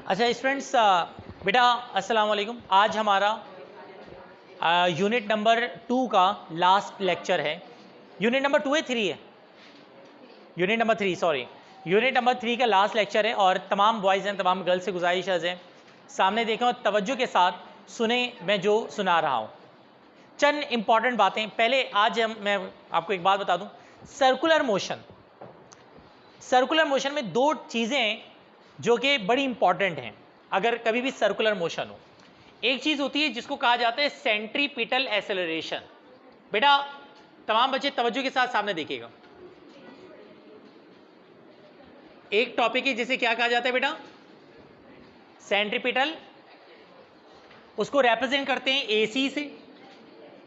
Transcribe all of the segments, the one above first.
अच्छा स्टूडेंट्स, बेटा अस्सलाम वालेकुम। आज हमारा यूनिट नंबर 2 का लास्ट लेक्चर है। यूनिट नंबर 2 है 3 है? Unit number 3, sorry, unit number 3 का लास्ट लेक्चर है। और तमाम बॉयज़ हैं, तमाम गर्ल्स से गुजारिश है सामने देखें और तवज्जो के साथ सुने मैं जो सुना रहा हूँ। चंद इंपॉर्टेंट बातें पहले आज मैं आपको एक बात बता दूँ। सर्कुलर मोशन में दो चीज़ें हैं जो कि बड़ी इंपॉर्टेंट हैं अगर कभी भी सर्कुलर मोशन हो। एक चीज़ होती है जिसको कहा जाता है सेंट्रीपिटल एक्सेलरेशन। बेटा तमाम बच्चे तवज्जो के साथ सामने देखिएगा। एक टॉपिक है जिसे क्या कहा जाता है बेटा? सेंट्रीपिटल। उसको रिप्रेजेंट करते हैं AC से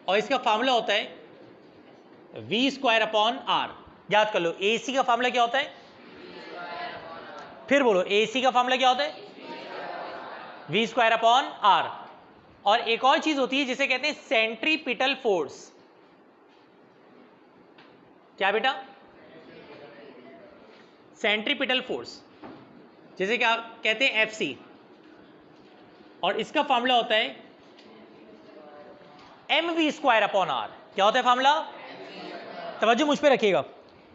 और इसका फार्मूला होता है V²/R। याद कर लो, AC का फार्मूला क्या होता है? फिर बोलो, AC का फार्मूला क्या होता है? V²/R। और एक और चीज होती है जिसे कहते हैं सेंट्रीपिटल फोर्स। क्या बेटा? सेंट्रीपिटल फोर्स, जिसे क्या कहते हैं? FC। और इसका फार्मूला होता है mv²/R। क्या होता है फार्मूला? तवज्जो मुझ पे रखिएगा।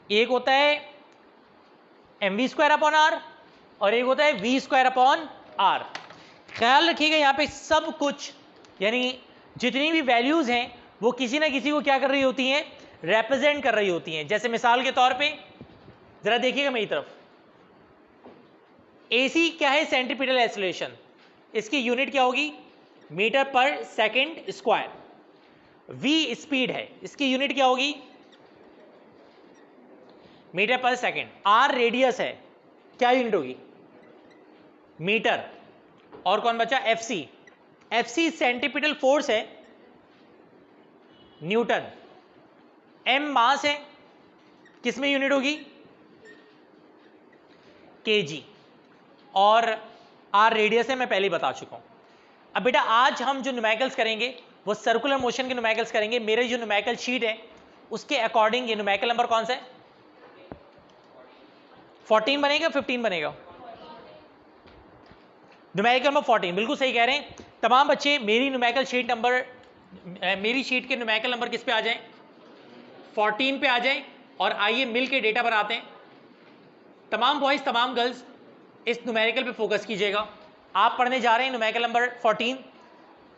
एक होता है mv²/R और एक होता है v²/R। ख्याल रखिएगा यहाँ पे सब कुछ, यानी जितनी भी वैल्यूज हैं वो किसी ना किसी को क्या कर रही होती हैं? रिप्रेजेंट कर रही होती हैं। जैसे मिसाल के तौर पे जरा देखिएगा मेरी तरफ। AC क्या है? Centripetal acceleration. इसकी यूनिट क्या होगी? Metre per second square. V speed है, इसकी यूनिट क्या होगी? Metre per second. R radius है, क्या यूनिट होगी? मीटर। और कौन बचा? FC सेंट्रीपिटल फोर्स है, न्यूटन। M मास है, किसमें यूनिट होगी? kg। और R रेडियस है, मैं पहले ही बता चुका हूं। अब बेटा आज हम जो न्यूमेरिकल्स करेंगे वो सर्कुलर मोशन के न्यूमेरिकल्स करेंगे। मेरे जो न्यूमेरिकल शीट है उसके अकॉर्डिंग ये न्यूमेरिकल नंबर कौन सा है? 14 बनेगा, 15 बनेगा? न्यूमेरिकल नंबर 14, बिल्कुल सही कह रहे हैं तमाम बच्चे। मेरी न्यूमेरिकल शीट नंबर, मेरी शीट के न्यूमेरिकल नंबर किस पे आ जाएं? 14 पे आ जाएं। और आइए मिल के डेटा बनाते हैं। तमाम बॉयज तमाम गर्ल्स इस न्यूमेरिकल पे फोकस कीजिएगा। आप पढ़ने जा रहे हैं न्यूमेरिकल नंबर 14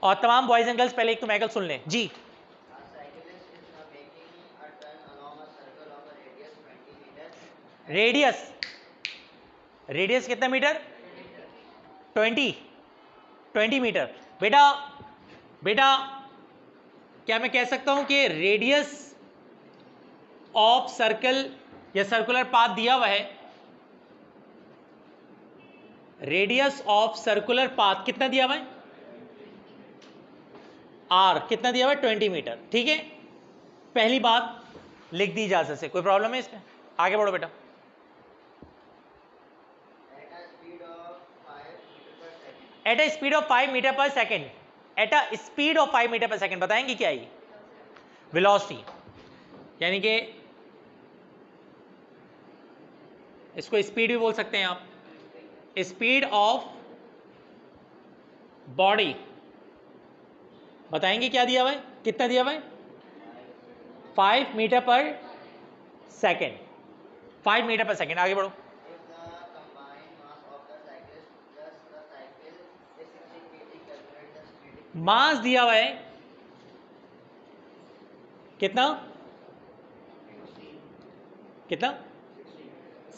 और तमाम बॉयज एंड गर्ल्स पहले एक न्यूमेरिकल सुन लें जी। रेडियस कितना मीटर? 20 मीटर। बेटा क्या मैं कह सकता हूं कि रेडियस ऑफ सर्कल या सर्कुलर पाथ दिया हुआ है? रेडियस ऑफ सर्कुलर पाथ कितना दिया हुआ है? R कितना दिया हुआ है? 20 मीटर। ठीक है, पहली बात लिख दी इजाजत से। कोई प्रॉब्लम है इसमें? आगे बढ़ो बेटा। At a speed of 5 metre per second. At a speed of 5 metre per second बताएंगे क्या ये? वेलोसिटी, यानी कि इसको स्पीड भी बोल सकते हैं आप। स्पीड ऑफ बॉडी बताएंगे क्या दिया हुआ है? कितना दिया हुआ है? 5 metre per second. 5 metre per second. आगे बढ़ो। मास दिया हुआ है कितना?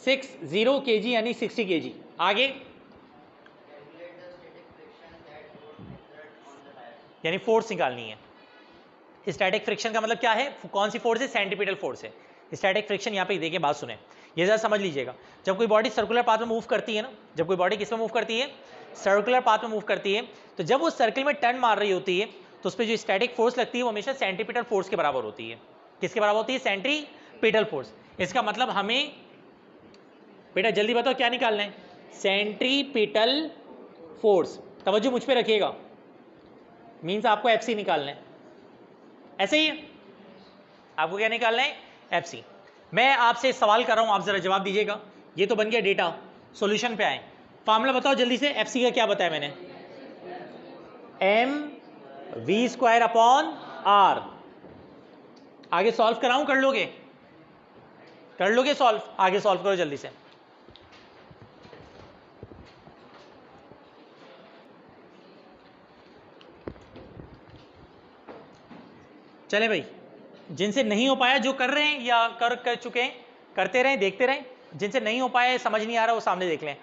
60 kg यानी 60 kg। आगे यानी फोर्स निकालनी है। स्टैटिक फ्रिक्शन का मतलब क्या है? कौन सी फोर्स है? सेंट्रीपिटल फोर्स है। स्टैटिक फ्रिक्शन यहाँ पे देखिए, बात सुने, ये जरा समझ लीजिएगा। जब कोई बॉडी सर्कुलर पाथ में मूव करती है ना, जब कोई बॉडी किस में मूव करती है? सर्कुलर पाथ में मूव करती है, तो जब वो सर्कल में टर्न मार रही होती है तो उस पर जो स्टैटिक फोर्स लगती है वो हमेशा सेंट्रीपिटल फोर्स के बराबर होती है। किसके बराबर होती है? Centripetal force. इसका मतलब हमें बेटा जल्दी बताओ क्या निकालना है? Centripetal force. तवज्जो मुझ पे रखिएगा, मीन्स आपको FC निकालना है। ऐसे ही है, आपको क्या निकालना है? FC। मैं आपसे सवाल कर रहा हूं, आप जरा जवाब दीजिएगा। ये तो बन गया डेटा। सॉल्यूशन पे आए। फॉर्मूला बताओ जल्दी से, एफसी का क्या बताया मैंने, m v square upon r. आगे सॉल्व कराऊं, कर लोगे, कर लोगे सॉल्व, आगे सॉल्व करो जल्दी से। चले भाई, जिनसे नहीं हो पाया, जो कर रहे हैं या कर चुके हैं, करते रहें, देखते रहें। जिनसे नहीं हो पाया, समझ नहीं आ रहा, वो सामने देख लें।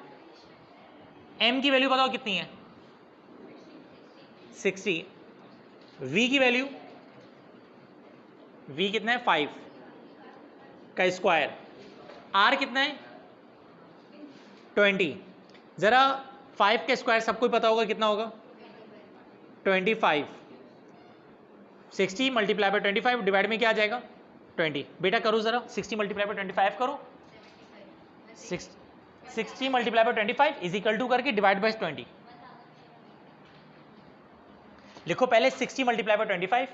m की वैल्यू बताओ कितनी है, 60। v की वैल्यू, v कितना है, 5 का स्क्वायर। r कितना है, 20। जरा 5 का स्क्वायर सबको पता होगा कितना होगा, 25। 60 मल्टीप्लाई बाय 25 डिवाइड में क्या आ जाएगा, 20। बेटा करो जरा, 60 मल्टीप्लाई बाय 25 करो, 60 multiply by 25 is equal to करके डिवाइड बाय 20 लिखो। पहले 60 multiply by 25,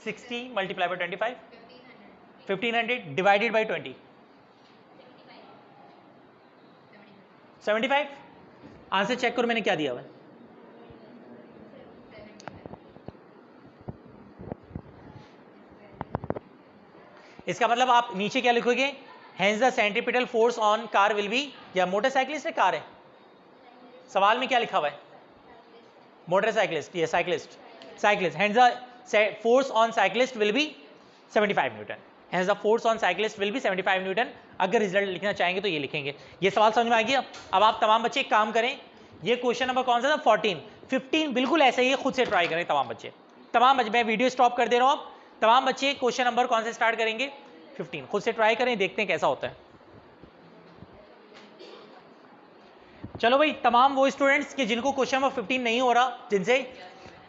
60 multiply by 25 1500 divided by 20 75। Answer check करो मैंने क्या दिया हुआ है। इसका मतलब आप नीचे क्या लिखोगे, hence the centripetal force on car will be, या मोटरसाइकिलिस्ट है कार है, सवाल में क्या लिखा हुआ है, मोटरसाइकिलिस्ट, ये cyclist, cyclist. Hence the force on cyclist will be 75 Newton, hence the force on cyclist will be 75 Newton. अगर रिजल्ट लिखना चाहेंगे तो ये लिखेंगे। ये सवाल समझ में आ गया। अब आप तमाम बच्चे एक काम करें, ये क्वेश्चन नंबर कौन सा था, 14 15 बिल्कुल ऐसे ही खुद से ट्राई करें तमाम बच्चे। मैं वीडियो स्टॉप कर दे रहा हूँ, अब तमाम बच्चे क्वेश्चन नंबर कौन से स्टार्ट करेंगे, 15 खुद से ट्राई करें, देखते हैं कैसा होता है। चलो भाई, तमाम वो स्टूडेंट्स के जिनको क्वेश्चन नंबर 15 नहीं हो रहा, जिनसे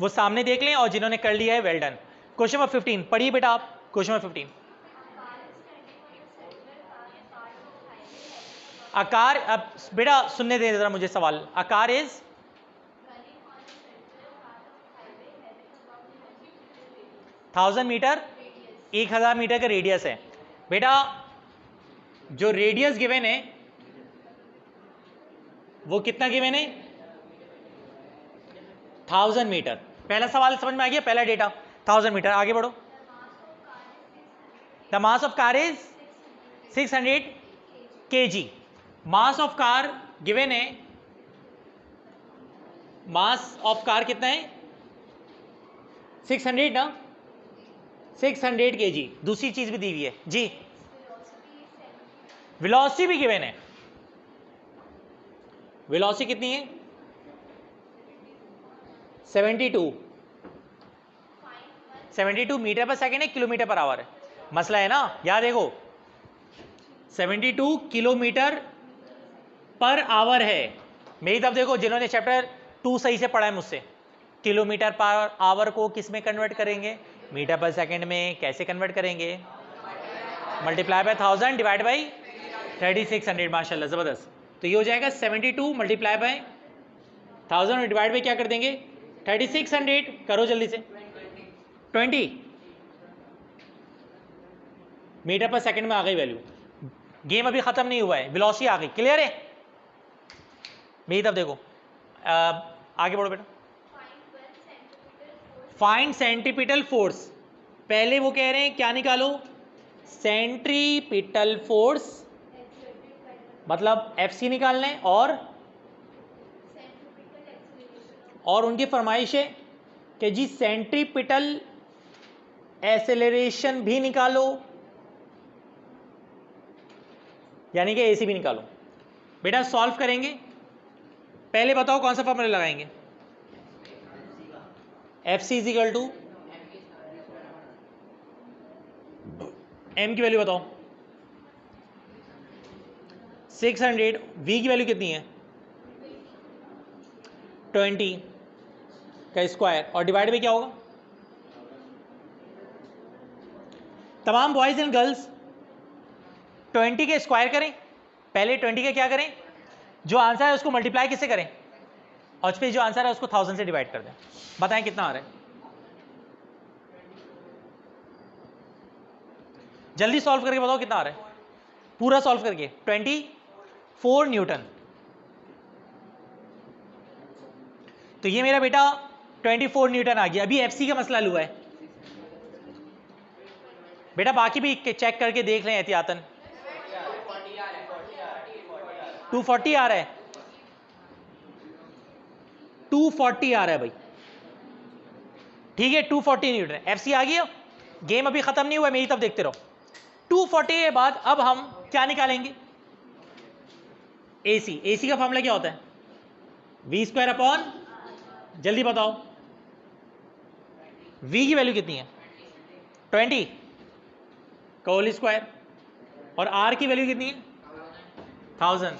वो सामने देख लें, और जिन्होंने कर लिया है वेल डन। क्वेश्चन नंबर 15 पढ़िए बेटा आप, क्वेश्चन नंबर 15। आकार, अब बेटा सुनने दें जरा मुझे सवाल। आकार इज, थाउजेंड मीटर, 1000 मीटर का रेडियस है। बेटा जो रेडियस गिवन है वो कितना गिवन है, 1000 मीटर। पहला सवाल समझ में आ गया, पहला डेटा 1000 मीटर। आगे बढ़ो। The mass of car is 600 kg। Mass of car given है, मास ऑफ कार कितना है, 600 ना, 600 kg। दूसरी चीज भी दी हुई है जी, वेलोसिटी भी गिवन है। वेलोसिटी कितनी है, 72 मीटर पर सेकेंड है, किलोमीटर पर आवर है। मसला है ना, याद देखो 72 किलोमीटर पर आवर है। मेरी तरफ देखो, जिन्होंने चैप्टर 2 सही से पढ़ा है मुझसे, किलोमीटर पर आवर को किस में कन्वर्ट करेंगे, मीटर पर सेकेंड में। कैसे कन्वर्ट करेंगे, मल्टीप्लाई बाय 1000 डिवाइड बाई 3600। माशाल्लाह जबरदस्त। तो ये हो जाएगा 72 मल्टीप्लाई बाय 1000 और डिवाइड बाई क्या कर देंगे, 3600। करो जल्दी से, 20 मीटर पर सेकंड में आ गई वैल्यू। गेम अभी खत्म नहीं हुआ है, वेलोसिटी आ गई। क्लियर है, मेरी तरफ देखो। आगे बढ़ो बेटा। फाइंड सेंट्रीपिटल फोर्स, पहले वो कह रहे हैं क्या निकालो, सेंट्रीपिटल फोर्स, मतलब एफ सी निकालना है, और उनकी फरमाइश है कि जी सेंट्रीपिटल एसेलरेशन भी निकालो, यानी कि एसी भी निकालो। बेटा सॉल्व करेंगे, पहले बताओ कौन सा फॉर्मूला लगाएंगे, F C is equal to m की वैल्यू बताओ 600, वी की वैल्यू कितनी है 20 का स्क्वायर, और डिवाइड में क्या होगा, तमाम बॉयज एंड गर्ल्स 20 के स्क्वायर करें। पहले 20 का क्या करें, जो आंसर है उसको मल्टीप्लाई किससे करें, और फिर जो आंसर है उसको 1000 से डिवाइड कर दें। बताएं कितना आ रहा है, जल्दी सॉल्व करके बताओ कितना आ रहा है, पूरा सॉल्व करके। 24 न्यूटन। तो ये मेरा बेटा 24 न्यूटन आ गया। अभी एफसी का मसला हुआ है बेटा, बाकी भी चेक करके देख लें एहतियातन। 240 आ रहा है, 240 आ रहा है भाई, ठीक है 240 न्यूटन एफसी आ गया। गेम अभी खत्म नहीं हुआ, मेरी तरफ देखते रहो। 240 के बाद अब हम क्या निकालेंगे, एसी। एसी का फॉर्मूला क्या होता है, वी स्क्वायर अपॉन, जल्दी बताओ वी की वैल्यू कितनी है 20 का होल स्क्वायर, और आर की वैल्यू कितनी है 1000।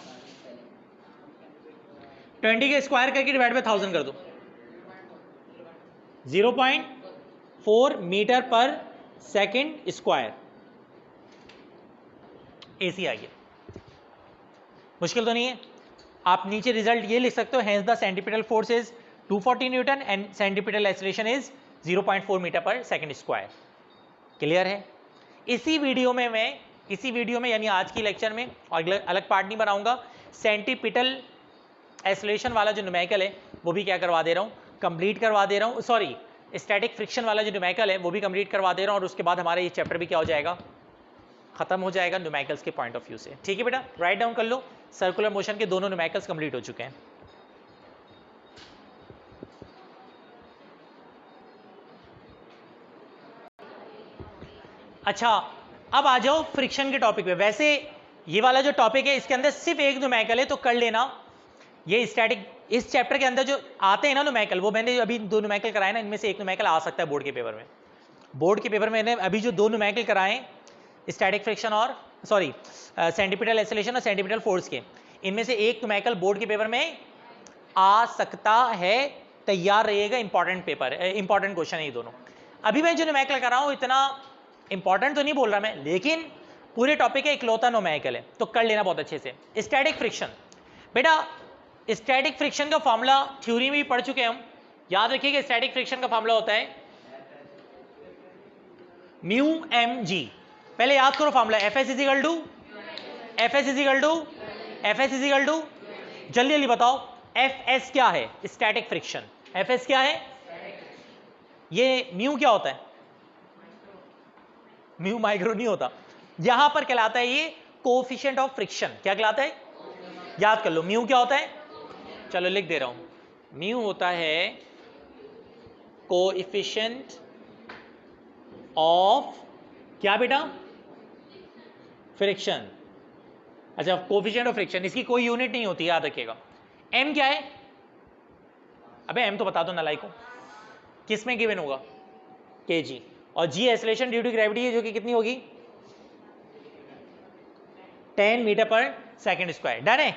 20 के स्क्वायर करके डिवाइड बाय 1000 कर दो, 0.4 metre per second square AC आ गया। मुश्किल तो नहीं है। आप नीचे रिजल्ट ये लिख सकते हो, hence the centripetal force is 240 newton and centripetal acceleration is 0.4 metre per second square. Clear है। इसी वीडियो में यानी आज की लेक्चर में, और अलग पार्ट नहीं बनाऊंगा, सेंटीपिटल एक्सेलरेशन वाला जो न्यूमेरिकल है वो भी क्या करवा दे रहा हूँ, कंप्लीट करवा दे रहा हूँ। सॉरी, स्टैटिक फ्रिक्शन वाला जो न्यूमेरिकल है वो भी कंप्लीट करवा दे रहा हूँ, और उसके बाद हमारा ये चैप्टर भी क्या हो जाएगा, खत्म हो जाएगा न्यूमेरिकल्स के पॉइंट ऑफ व्यू से। ठीक है बेटा, राइट डाउन कर लो, सर्कुलर मोशन के दोनों न्यूमेरिकल्स कंप्लीट हो चुके हैं। अच्छा, अब आ जाओ फ्रिक्शन के टॉपिक पे। वैसे ये वाला जो टॉपिक है इसके अंदर सिर्फ एक न्यूमेरिकल है, तो कर लेना। ये स्टैटिक, इस चैप्टर के अंदर जो आते हैं ना न्यूमेरिकल, वो मैंने अभी 2 न्यूमेरिकल कराए ना, इनमें से एक न्यूमेरिकल आ सकता है बोर्ड के पेपर में। बोर्ड के पेपर में मैंने अभी जो 2 न्यूमेरिकल कराए, स्टैटिक फ्रिक्शन और सॉरी सेंटीपिटल एक्सेलरेशन और सेंटीपिटल फोर्स के, इनमें से एक न्यूमेरिकल बोर्ड के पेपर में आ सकता है। तैयार रहिएगा, इंपॉर्टेंट पेपर, इंपॉर्टेंट क्वेश्चन है ये दोनों। अभी मैं जो न्यूमेरिकल कर रहा हूँ इतना इंपॉर्टेंट तो नहीं बोल रहा मैं, लेकिन पूरे टॉपिक का इकलौता न्यूमेरिकल है, तो कर लेना बहुत अच्छे से। स्टैटिक फ्रिक्शन बेटा, स्टैटिक फ्रिक्शन का फॉर्मूला थ्योरी में भी पढ़ चुके हैं हम। याद रखिएगा स्टैटिक फ्रिक्शन का फॉर्मूला होता है म्यू एम जी। पहले याद करो formula, F S is equal to जल्दी जल्दी बताओ, एफ एस क्या है, स्टैटिक फ्रिक्शन। एफ एस क्या है, ये म्यू क्या होता है, म्यू माइक्रो नहीं होता, यहां पर कहलाता है ये कोएफिशिएंट ऑफ फ्रिक्शन। क्या कहलाता है, याद कर लो, म्यू क्या होता है, चलो लिख दे रहा हूं, म्यू होता है कोएफिशिएंट ऑफ क्या बेटा, फ्रिक्शन। अच्छा, कोएफिशिएंट ऑफ फ्रिक्शन, इसकी कोई यूनिट नहीं होती, याद रखिएगा। एम क्या है, अबे एम तो बता दो नालायक को, किस में गिवन होगा, केजी। और जी एक्सेलरेशन ड्यू टू ग्रेविटी है, जो कि कितनी होगी 10 metre per second square. Done है,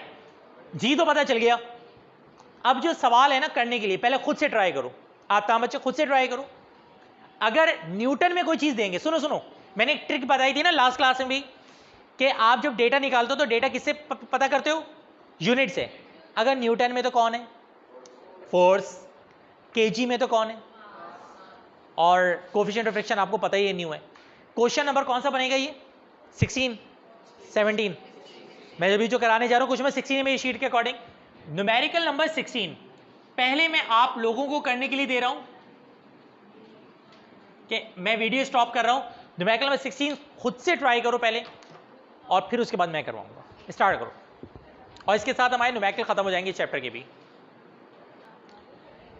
जी तो पता चल गया। अब जो सवाल है ना करने के लिए, पहले खुद से ट्राई करो, आप तमाम बच्चे खुद से ट्राई करो। अगर न्यूटन में कोई चीज देंगे, सुनो सुनो, मैंने एक ट्रिक बताई थी ना लास्ट क्लास में भी, कि आप जब डेटा निकालते हो तो डेटा किससे पता करते हो, यूनिट से। अगर न्यूटन में तो कौन है, फोर्स, केजी में तो कौन है, और कोएफिशिएंट ऑफ फ्रिक्शन आपको पता ही है न्यू है। क्वेश्चन नंबर कौन सा बनेगा ये, 16, 17। मैं अभी जो कराने जा रहा हूं कुछ मैं 16 में शीट के अकॉर्डिंग, न्यूमेरिकल नंबर 16 पहले मैं आप लोगों को करने के लिए दे रहा हूं, कि मैं वीडियो स्टॉप कर रहा हूं। न्यूमेरिकल नंबर 16 खुद से ट्राई करो पहले, और फिर उसके बाद मैं करवाऊंगा। स्टार्ट करो, और इसके साथ हमारे न्यूमेरिकल खत्म हो जाएंगे चैप्टर के भी।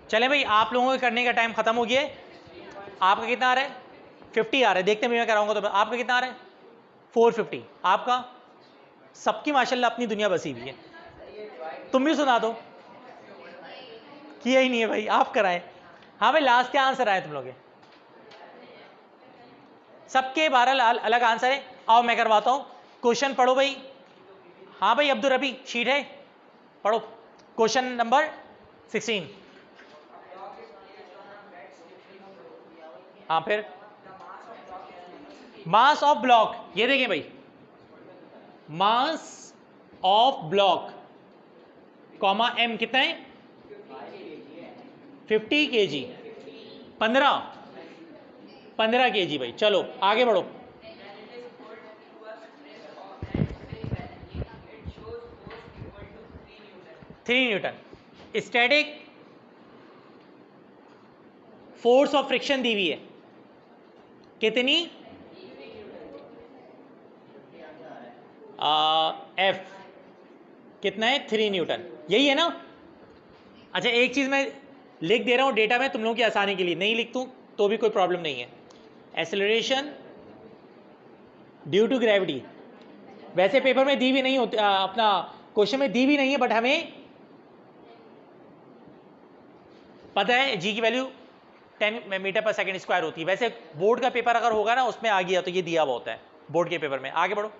चले भाई, आप लोगों के करने का टाइम खत्म हो गया है। आपका कितना आ रहा है, 50 आ रहा है, देखते हैं मैं कराऊंगा तो। आपका कितना आ रहा है, 450। आपका, सबकी माशाल्लाह अपनी दुनिया बसी हुई है। तुम भी सुना दो, किया ही नहीं है भाई, आप कराएं। हाँ भाई, लास्ट क्या आंसर आया तुम लोग, सबके 12 अलग आंसर है। आओ मैं करवाता हूं, क्वेश्चन पढ़ो भाई। हाँ भाई अब्दुल रबी, शीट है, पढ़ो क्वेश्चन नंबर 16। हाँ फिर, मास ऑफ ब्लॉक, ये देखें भाई, mass of block comma m कितना है, 50 kg, 15 kg भाई। चलो आगे बढ़ो, three newton. Static force of friction दी हुई है कितनी, F कितना है 3 न्यूटन, यही है ना। अच्छा एक चीज मैं लिख दे रहा हूं डेटा में तुम लोगों की आसानी के लिए, नहीं लिख दूं तो भी कोई प्रॉब्लम नहीं है। एक्सेलरेशन ड्यू टू ग्रेविटी, वैसे पेपर में दी भी नहीं होती, अपना क्वेश्चन में दी भी नहीं है, बट हमें पता है जी की value 10 metre per second square होती है। वैसे बोर्ड का पेपर अगर होगा ना उसमें आ गया तो ये दिया हुआ होता है बोर्ड के पेपर में। आगे बढ़ो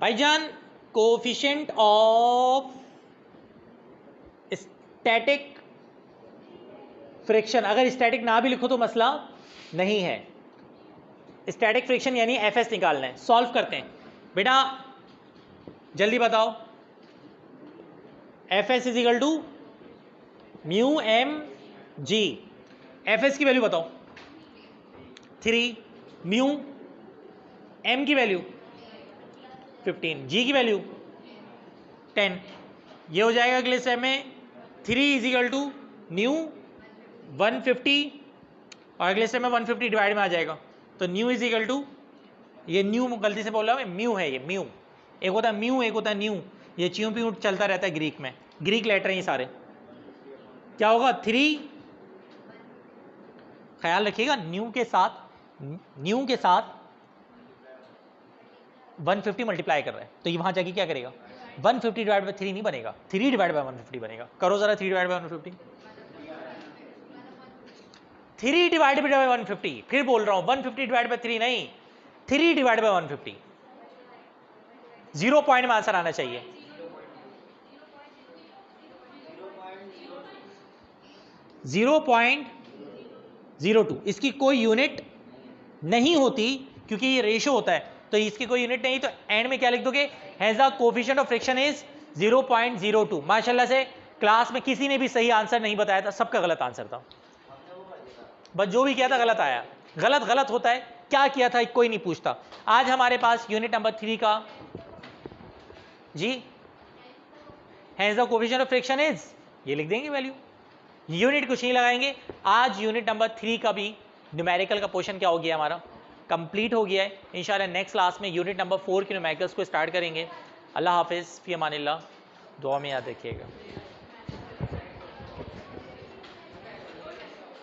भाईजान, कोफिशिएंट ऑफ स्टैटिक फ्रिक्शन, अगर स्टैटिक ना भी लिखो तो मसला नहीं है। स्टैटिक फ्रिक्शन यानी एफएस निकालना है। सॉल्व करते हैं बेटा, जल्दी बताओ। FS is equal to mu M G. FS की वैल्यू बताओ 3, म्यू एम की वैल्यू 15, जी की वैल्यू 10। ये हो जाएगा अगले स्टेप में 3 इज इक्वल टू न्यू 150 और अगले स्टेप में 150 डिवाइड में आ जाएगा तो न्यू इज इक्वल टू, ये न्यू गलती से बोल रहा हूँ, म्यू है ये म्यू, एक होता है म्यू एक होता है न्यू, ये च्यू पी चलता रहता है ग्रीक में, ग्रीक लेटर हैं ये सारे। क्या होगा 3, ख्याल रखिएगा न्यू के साथ 150 मल्टीप्लाई कर रहा है तो ये वहां जाके क्या करेगा 150 डिवाइड बाय 3 नहीं बनेगा, 3 डिवाइड बाय 150 बनेगा। करो जरा 3 डिवाइड बाय 150, 3 डिवाइड बाय 150, फिर बोल रहा हूं 150 डिवाइड बाय 3 नहीं, 3 डिवाइड बाय 150। 0 पॉइंट में आंसर आना चाहिए। 0.02, इसकी कोई यूनिट नहीं होती क्योंकि ये रेशो होता है तो इसकी कोई यूनिट नहीं, तो एंड में क्या लिख दोगे, has the coefficient of friction is 0.02। माशाल्लाह से क्लास में किसी ने भी सही आंसर नहीं बताया था, सबका गलत आंसर था, बस जो भी किया था गलत आया। गलत होता है, क्या किया था कोई नहीं पूछता। आज हमारे पास यूनिट नंबर 3 का जी, has the coefficient of friction is, ये लिख देंगे वैल्यू, यूनिट कुछ नहीं लगाएंगे। आज यूनिट नंबर 3 का भी न्यूमेरिकल का पोर्शन क्या हो गया हमारा, कंप्लीट हो गया है। इंशाल्लाह नेक्स्ट क्लास में यूनिट नंबर 4 के न्यूमेरिकल्स को स्टार्ट करेंगे। अल्लाह हाफिज़, फ़ी अमानिल्लाह, दुआ में याद रखिएगा।